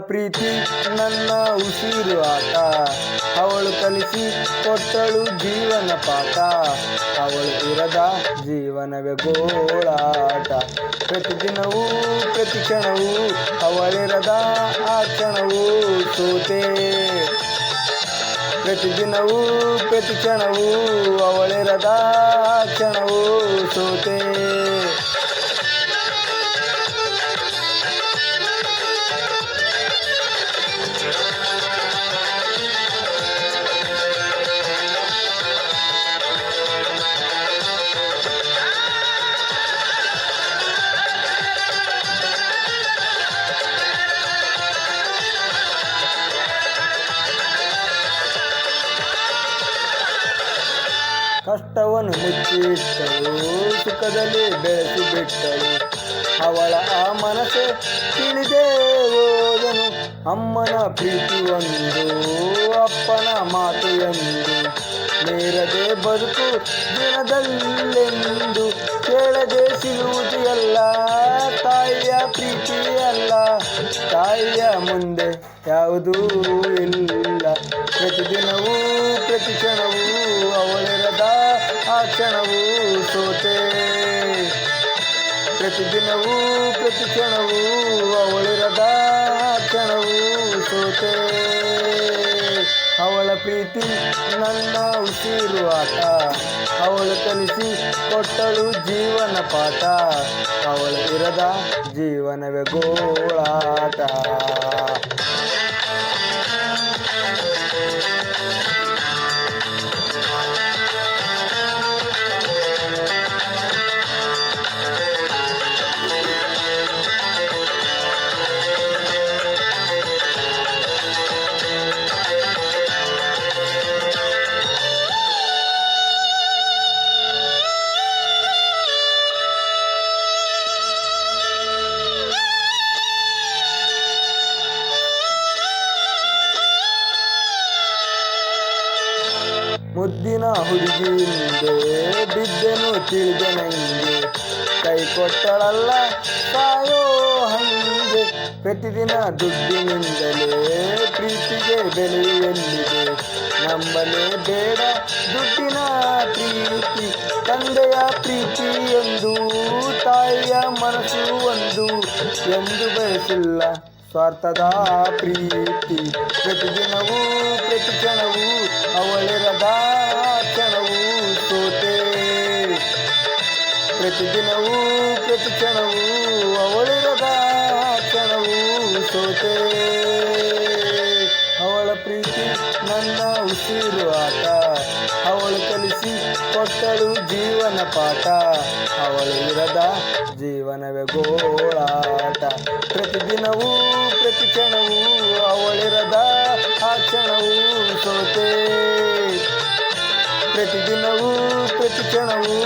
ಪ್ರೀತಿ ನನ್ನ ಉಸಿರು ಆಟ, ಅವಳು ಕಲಿಸಿ ಕೊಟ್ಟಳು ಜೀವನ ಪಾಠ, ಅವಳು ಇರದ ಜೀವನವೇ ಗೋಳಾಟ. ಪ್ರತಿದಿನವೂ ಪ್ರತಿ ಕ್ಷಣವೂ ಅವಳಿರದ ಆ ಕ್ಷಣವೂ ಸೋತೆ. ಪ್ರತಿದಿನವೂ ಪ್ರತಿ ಕ್ಷಣವೂ ಅವಳಿರದ ಆ ಕ್ಷಣವೂ ಸೋತೆ. ಕಷ್ಟವನ್ನು ಮುಚ್ಚಿಟ್ಟಳು, ಸುಖದಲ್ಲಿ ಬೆಳೆಸಿ ಬಿಟ್ಟಳು, ಅವಳ ಆ ಮನಸ್ಸೆ ತಿಳಿದೇ ಹೋದನು. ಅಮ್ಮನ ಪ್ರೀತಿ ಒಂದು, ಅಪ್ಪನ ಮಾತು ಎಂದು, ನೇರದೆ ಬದುಕು ದಿನದಲ್ಲೆಂದು, ಕೇಳದೆ ಸಿಗುವುದು ಎಲ್ಲ ತಾಯಿಯ ಪ್ರೀತಿ ಅಲ್ಲ, ತಾಯಿಯ ಮುಂದೆ ಯಾವುದೂ ಇಲ್ಲ. ಪ್ರತಿದಿನವೂ ಪ್ರತಿ ಕ್ಷಣವೂ ಅವಳಿರದ ಆ ಕ್ಷಣವೂ ಸೋತೆ. ಪ್ರತಿದಿನವೂ ಪ್ರತಿ ಕ್ಷಣವೂ ಅವಳಿರದ ಆ ಕ್ಷಣವೂ ಸೋತೆ. ಅವಳ ಪ್ರೀತಿ ನನ್ನ ಉಸಿರು ಆಟ, ಅವಳು ಕಲಿಸಿ ಕೊಟ್ಟಳು ಜೀವನ ಪಾಠ, ಅವಳು ಇರದ ಜೀವನವೇ ಗೋಳಾಟ. ಮುದ್ದಿನ ಹುಡುಗಿ ಹಿಂದೆ ಬಿದ್ದೆನು ತಿಳಿದೆ ನಂಗೆ, ಕೈ ಕೊಟ್ಟಳಲ್ಲ ಸಾಯೋ ಹಂಗೆ. ಪ್ರತಿದಿನ ದುಡ್ಡಿನಿಂದಲೇ ಪ್ರೀತಿಗೆ ಬೆಲೆಯೆಲ್ಲಿದೆ, ನಂಬಲೇ ಬೇಡ ದುಡ್ಡಿನ ಪ್ರೀತಿ. ತಂದೆಯ ಪ್ರೀತಿ ಎಂದು, ತಾಯಿಯ ಮನಸ್ಸು ಒಂದು ಎಂದು ಬಯಸಿಲ್ಲ ಸ್ವಾರ್ಥದ ಪ್ರೀತಿ. ಪ್ರತಿದಿನವೂ ಪ್ರತಿ ಕ್ಷಣವೂ ಅವಳಿರದ ಕ್ಷಣವೂ ಸೋತೆ. ಪ್ರತಿದಿನವೂ ಪ್ರತಿ ಕ್ಷಣವೂ ಅವಳಿರದ ಕ್ಷಣವೂ ಸೋತೆ. ಅವಳ ಪ್ರೀತಿ ನನ್ನ ಉಸಿರು ಆಟ, ಅವಳು ಕಲಿಸಿ ಕೊಟ್ಟಳು ಜೀವನ ಪಾಠ, ಅವಳು ಇರದ ಜೀವನವೇ ಗೋಳಾಟ. ಪ್ರತಿದಿನವೂ ಪ್ರತಿ ಕ್ಷಣವೂ ಅವಳಿರದ ಆ ಕ್ಷಣವೂ ಸೋತೆ. ಪ್ರತಿದಿನವೂ ಪ್ರತಿ ಕ್ಷಣವೂ